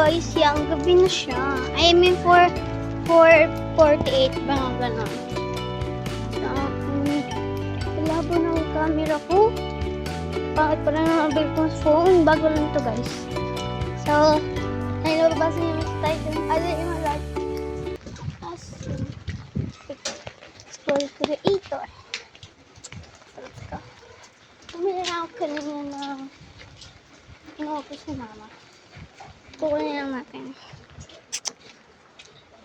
guys, yung gabi na siya. I mean, 4:48 ba nga gano'n. So, malabo na yung camera ko. Bakit pa lang nakabil kong phone? Bago lang to guys. So, ay nababasa niyo yung title. Ano yung like? As School Creator. So, let's go. Bumili na ako kanina ng inuupos ni mama. Kukunin lang natin.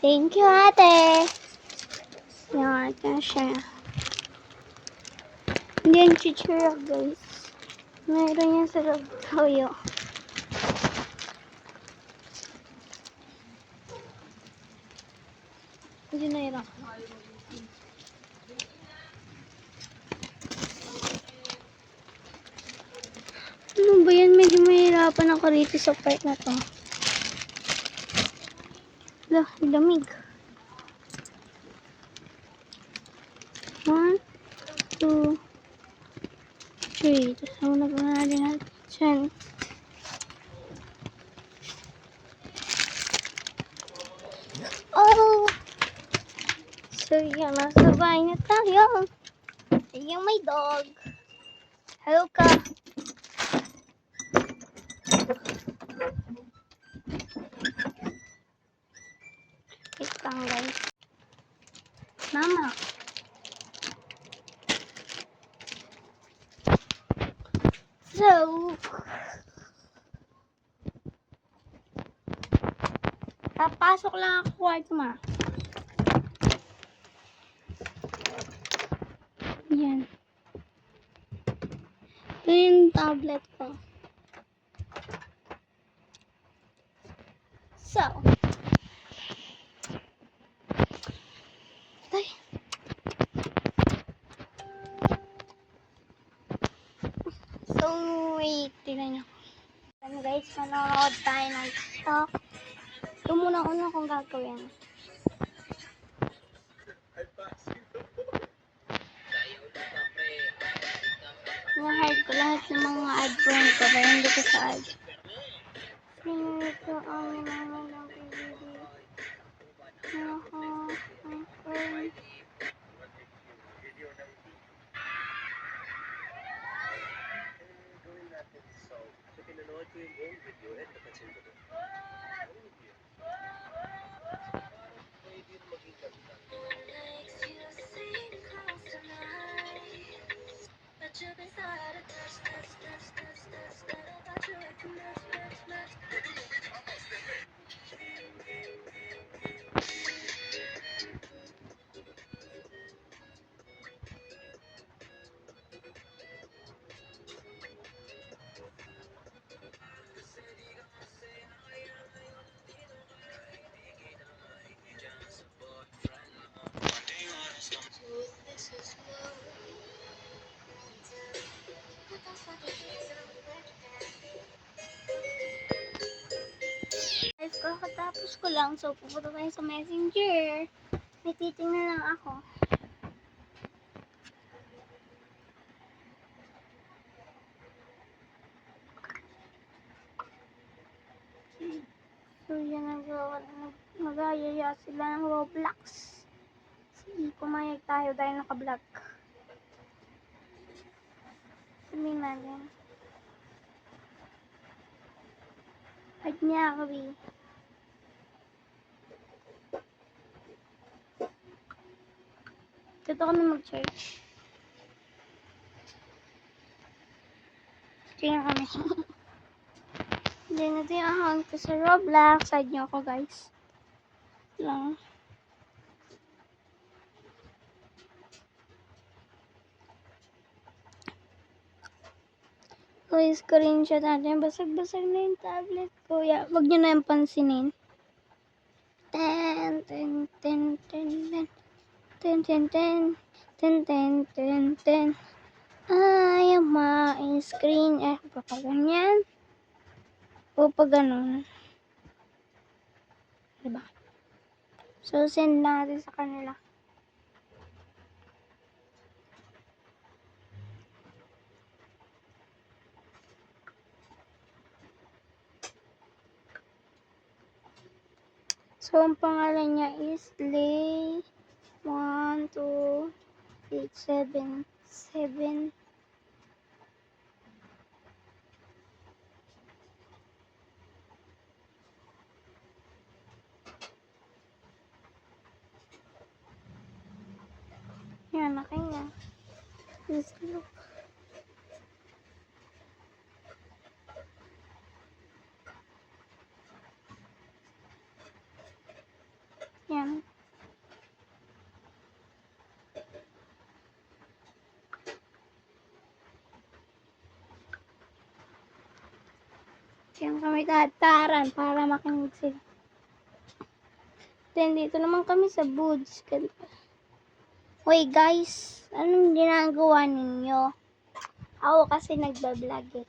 Thank you, ate. Yan, ito na siya. Hindi yan chichira, guys. Mayroon yan sa loob toyo. Hindi na hirap. Ano ba yan? Medyo mahirapan ako rito sa part na to. Lamig. 1, 2, 3. Tapos una pa natin natin. Oh! So yan, nasa bahay na tayo. Ayan may dog. Hello ka. Wait lang guys. Mama. So, papasok lang ako kwarto ma. Yan. Ito yung tablet ko. So, ay. So, wait. Tignan nyo. Ano guys, manonood tayo ng TikTok. Ito muna una kung gagawin. Na-hide ko lahat ng mga ad friend ko kaya hindi ko sa ad. Ito ang mga nag-video. Ang friend. Pinanood ko yung buong video at napansin ko doon. Pwede maging ganda. Guys, kakatapos ko lang. So, pupunta tayo sa Messenger. May titingnan lang ako. So, yan nag-ayaya sila ng Roblox. Sige, pumayag tayo dahil naka-vlog. Sabihin natin. Hide niya ako, eh. Dito ko na mag-search. Tingnan kami. Hindi natin yung account ko sa Roblox. Side nyo ako, guys. Lang. Guys, screenshot natin. Basag-basag na yung tablet ko. Yeah, wag nyo na yung pansinin. Ten, ten, ten, ten, ten. Ten, ten, ten. Ten, ten, ten, ten. Ayaw ma-screen. Pa ganyan. O pa ganun. Diba? So, send natin sa kanila. So, ang pangalan niya is Lay 1, 2, 8, 7, 7. Yan, okay na. Let's look. Yan. Yan kami tataran para makinig sila. Then, dito naman kami sa Boots. Hoy guys, anong ginagawa ninyo? Ako kasi nagbablog eh.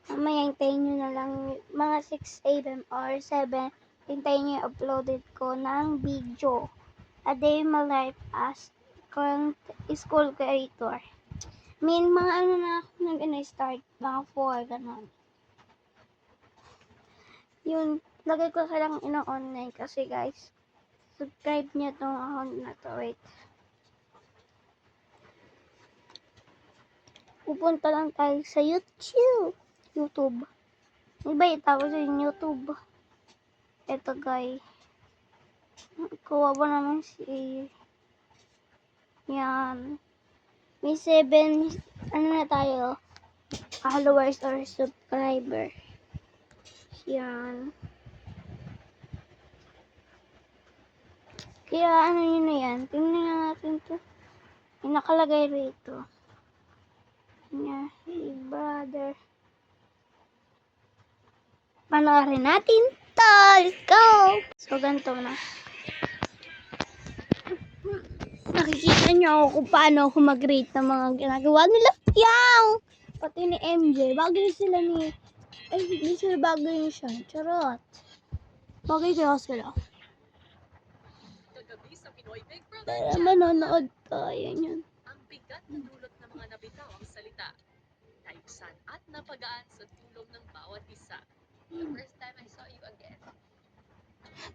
Mamaya hintayin nyo na lang mga 6 a.m. or 7. Hintayin nyo yung uploaded ko ng video. A day in my life as current school creator. Mga ano na ako nag-start, mga 4, gano'n. Yun, lagay ko silang ino-online kasi guys, subscribe nyo tong account na to. Wait. Pupunta lang tayo sa YouTube. Iba itawag sa YouTube. Eto guys. Kuha ba naman si... Yan. May 7, ano na tayo, followers or subscriber. Yan. Kaya ano yun na yan. Tingnan na natin to. May nakalagay rito. Yeah, hey brother. Panoorin natin to. Let's go! So, ganito na. Nakikita niyo ako kung paano ako mag-rate ng mga ginagawa nila. Yang! Pati ni MJ. Bagay sila ni... Ay, hindi sila bagay ni Sean. Charot. Bagay kaya sila. Kagabi sa Pinoy Big Brother Kaya Chat, manonood tayo yan. ang bigat na dulot ng mga nabitaw ang salita. Naibsan at napagaan sa tulong ng bawat isa. The first time I saw you again.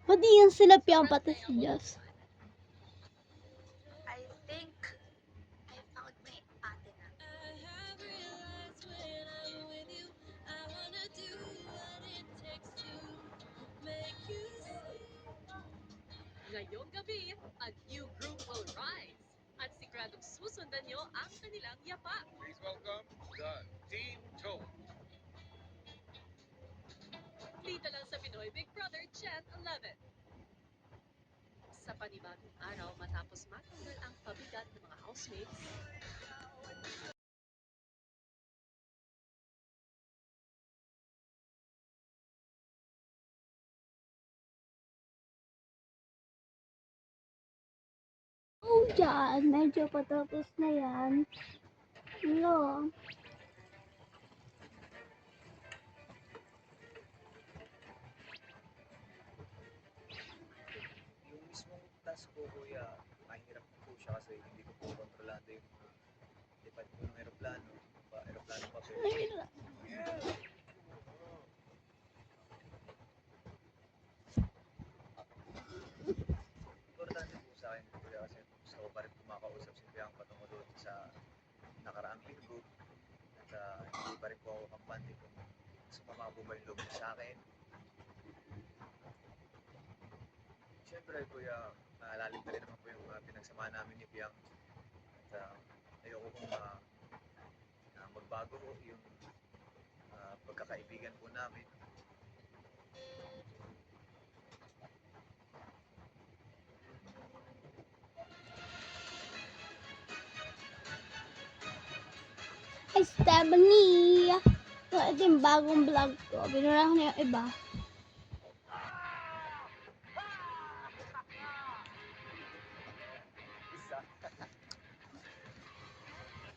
Pati yan sila piyang pati si Jess. I think I found my ate na. Ngayong gabi, a new group will rise. At siguradong susundan nyo ang kanilang yapa. Please welcome the Team Toe. Dito lang sa Pinoy Big Brother Chat 11. Sa panibagong araw matapos matanggal ang pabigat ng mga housemates, Oh, yan. Medyo patapos na yan. No. Yung mismong task ko, kuya, mahirap po siya kasi hindi ko po kontrolado yung lipad po ng aeroplano. Aeroplano pa po. Importante po sa akin, kuya, kasi gusto ko pa rin kumakausap si Bianca patungkol doon sa nakaraang linggo. At hindi pa rin po ako kampante kung sumama po ba yung loob niya sa akin. Siyempre, kuya, malalim pa rin naman po yung pinagsamahan namin ni Biang. At ayoko kung magbago po yung pagkakaibigan po namin. Hi, Stephanie! So, ito yung bagong vlog ko. Binura ko na yung iba. Isa.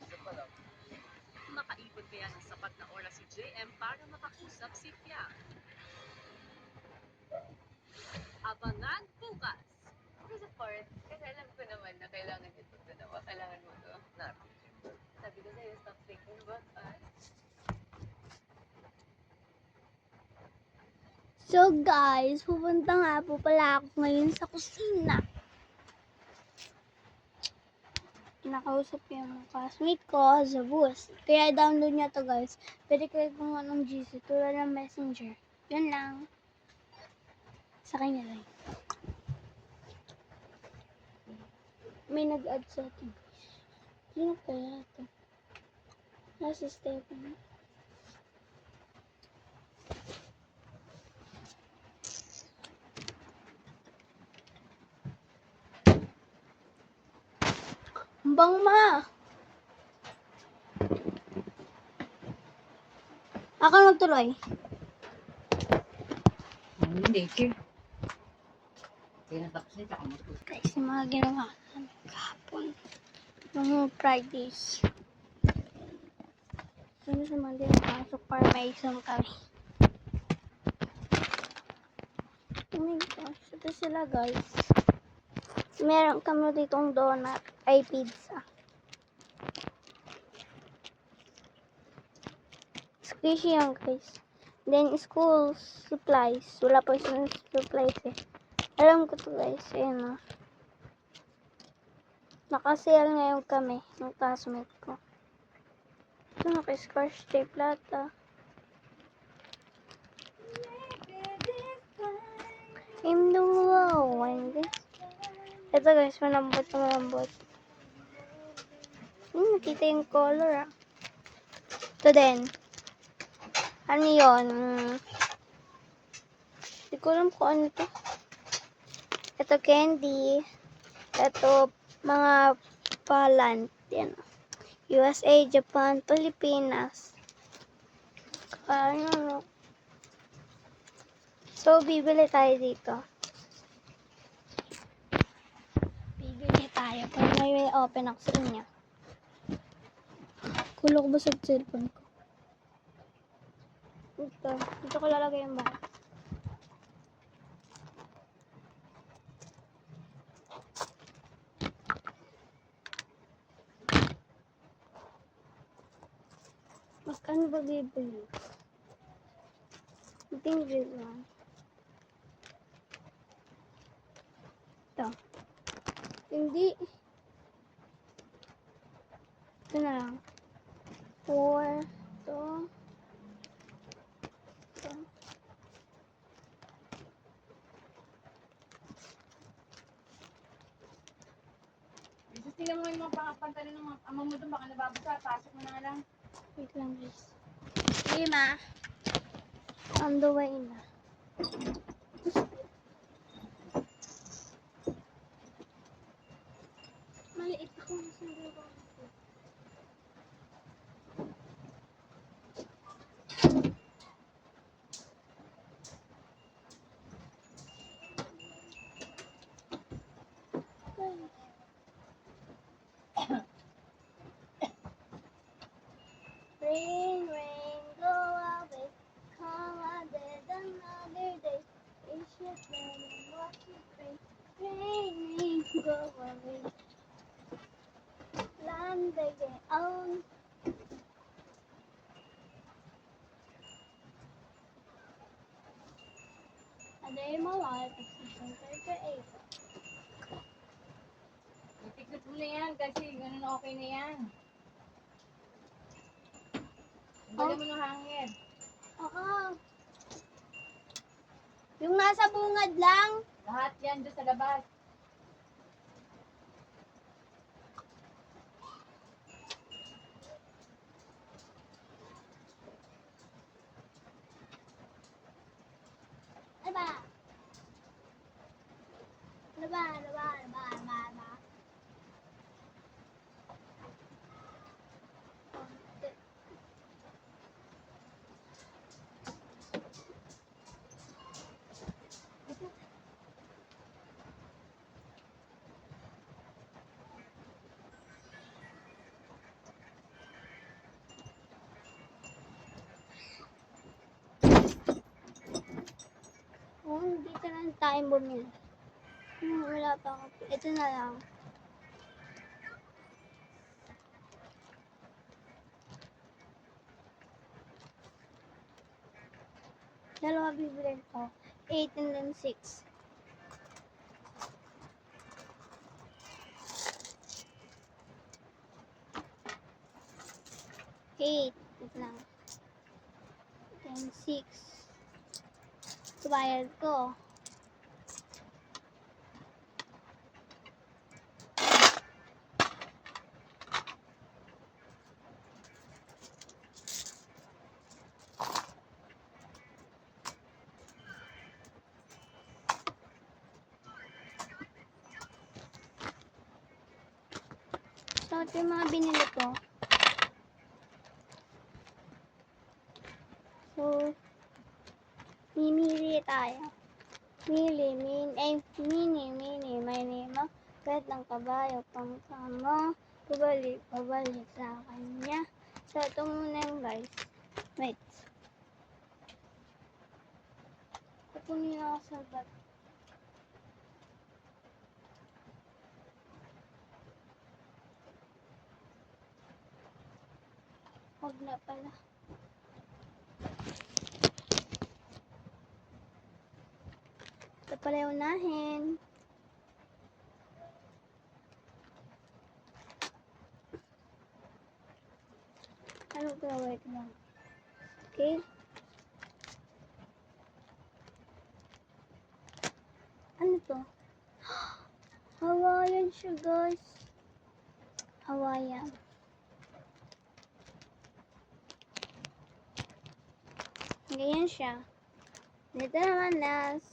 Isa pa lang. makaipon kaya ng sapat na oras si JM para makausap si Pia. Abangan bukas! Kasi part, kasi alam ko naman na kailangan ito dalawa. Kailangan mo to. Natin. Sabi ko sa'yo, stop thinking about us. So guys, pupunta nga po pala ako ngayon sa kusina. Nakausap ko yung mga classmate ko sa bus. Kaya download niya to guys. Pwede kayo kung anong GC tulad ng Messenger. Yun lang. Sa kanya lang. May nag-add sa atin. Sino kaya ito? Nasa Stephanie. Bang ma! Ako magtuloy. Hindi, Kim. Tinatapos niya, tsaka matulog. Guys, yung mga ginawa namin kahapon. Mga Fridays. Sino sa Monday napasok para may exam kami. Oh my gosh, ito sila guys. Meron kami ditong donut ay pizza. Squishy yan guys. Then school supplies. Wala pa yung supplies eh. Alam ko to guys. Ayan o. Nakasale ngayon kami ng classmate ko. Ito naka-scotch tape lahat. I'm the one. Ito guys, malambot. Nakita yung color Ito din. Ano yun? Hindi ko alam kung ano to. Ito candy. Ito mga palant. Yan. USA, Japan, Pilipinas. Ano? So, bibili tayo dito. Bibili tayo. Pero may open ako sa inyo. Kulo ko ba sa cellphone ko? Dito ko lalagay yung bag. Magkano ba bibili? I think this one. Ito. Hindi. Ito na lang. 4. Ito. Ito. Tingnan mo yung mga pangapantalan ng mga ama mo doon, baka nababasa. Pasok mo na lang. Wait lang guys. Sige ma. On the way na. Maliit ako ng sinabi. Rain, rain, go away. Come on, there's another day. It's just raining, watch it rain. Rain, rain, go away. Land again, oh. A day in my life is something for April. Itikot mo na yan kasi ganun okay na yan. Bala mo ng hangin. Oo. Yung nasa bungad lang. Lahat yan doon sa labas. Laba. Laba. Dito lang tayo bumili. Wala pa ako. Ito na lang. Dalawa bibilin ko. 8 and then 6. 8. Wait lang. Then 6. Bayad ko. So, ito yung mga binili ko. So, mimili tayo. Mini, may nemo. Kahit ng kabayo, pang kamo. Pabalik sa kanya. So, ito muna yung guys. Wait. Kukunin ako sa bat. Huwag na pala. Ito pala yung unahin. Ano ba? Wait lang. Okay. Ano to? Hawaiian siya guys. Hawaiian. Ganyan siya. Dito naman last.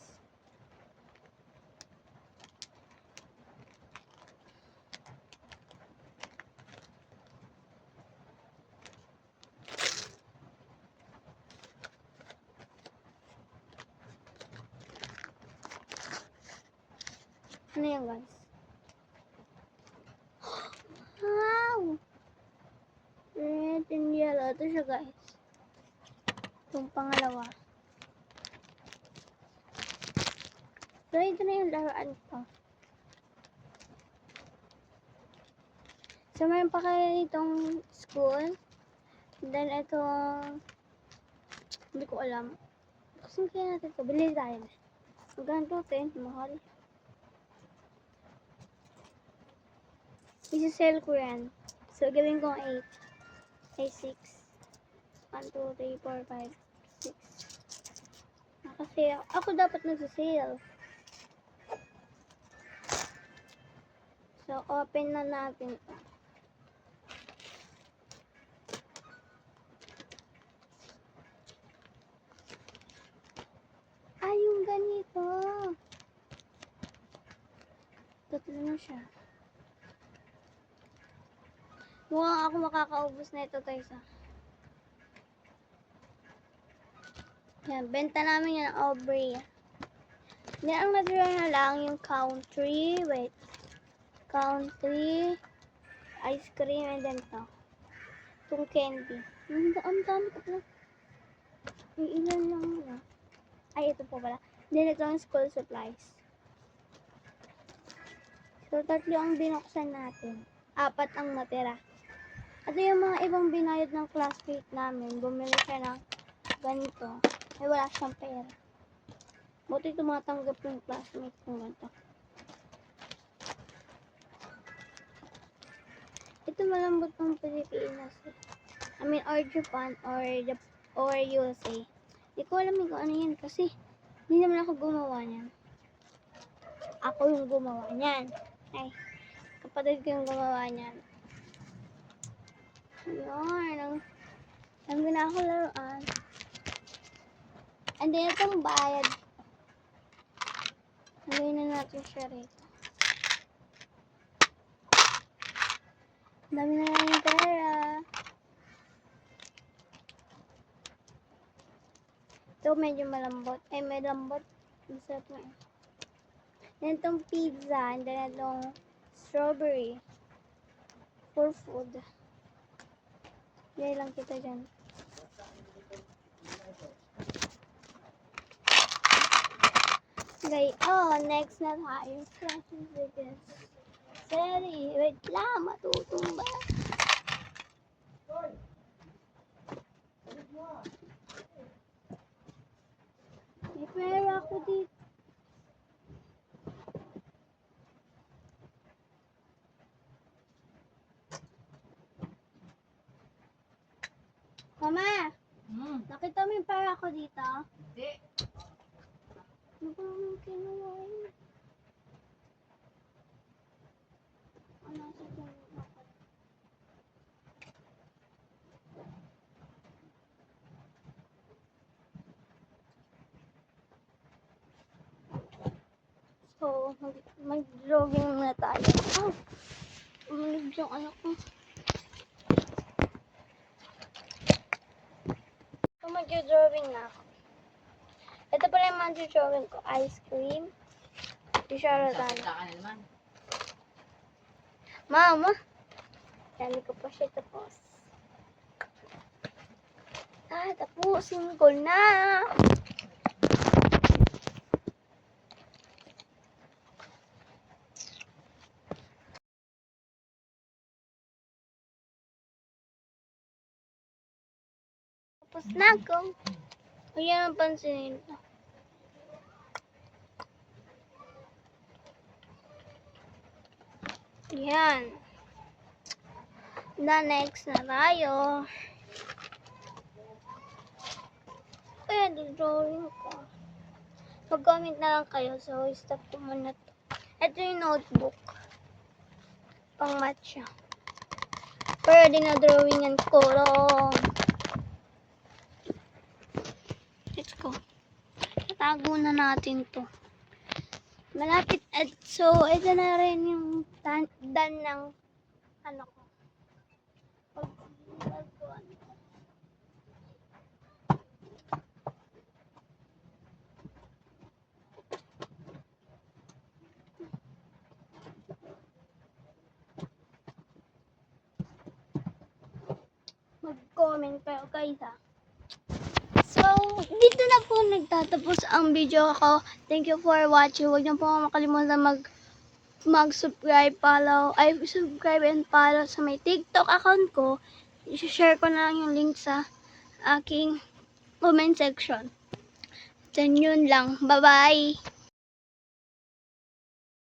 Ano yan guys? Wow! Red and yellow. Ito siya guys. Itong pangalawa. So, ito na yung laruan ko. So, mayroon pa kayo itong school. Then, itong hindi ko alam. Kasi kaya natin ito. Bili tayo. Maganda ito. Mahal. Isa-sell ko yan. So, gawin ko 8. Ay, 6. 1, 2, 3, 4, 5, 6. Kasi ako dapat nag-sale. So, open na natin ito. Ay, yung ganito. Tatlo na siya. Mukhang ako makakaubos na ito guys. Yan, benta namin yan Aubrey. Yan ang natira na lang yung country. Wait. Country. Ice cream and then ito. Itong candy. Ang dami ko pala. Yung ilan lang na. Ay, ito po pala. Then ito ang school supplies. So, 3 ang binuksan natin. 4 ang natira. At yung mga ibang binayad ng classmate namin, bumili siya ng ganito. Ay, wala siyang pera. Buti tumatanggap yung classmate kong ganito. Ito malambot ng Pilipinas. I mean, or Japan, or USA. Hindi ko alam kung ano yan kasi hindi naman ako gumawa niyan. Ako yung gumawa niyan. Ay, kapatid ko yung gumawa niyan. Yun, ang ginakalaroan. And then, itong bayad. Lagay na natin siya rito. Dami na lang yung pera. Ito medyo malambot. Ay, may lambot. Masarap na eh. Then, itong pizza. And then, itong strawberry. For food. Yan lang kita dyan. Okay, next na tayo. Sorry, wait lang, matutumba. Mama, Hmm. nakita mo yung pera ko dito? Hindi. Ano ba naman kinuha yun? Ano sa kinuha ko? So, mag-drawing muna tayo. Oh, umalig yung anak ko. So, mag-drawing na ako. Ito pala yung mag-drawing ko. Ice cream. Isharatan. Sasanda ka na naman. Mama! Dami ko pa siya tapos. Tapusin ko na! Tapos na ako. Ayan ang pansinin ko. Yan. Na next na tayo. Ayan, drawing ko. Mag-comment na lang kayo. So, stop ko muna to. Ito yung notebook. Pang matcha. Pero dinadrawingan ko. Let's go. Tatago na natin to. Malapit. So, ito na rin yung done ng ano ko. Mag-comment kayo guys ha. So, dito na po nagtatapos ang video ko. Thank you for watching. Huwag niyo po makalimutan mag-subscribe, subscribe and follow sa may TikTok account ko. I-share ko na lang yung link sa aking comment section. Then yun lang. Bye-bye!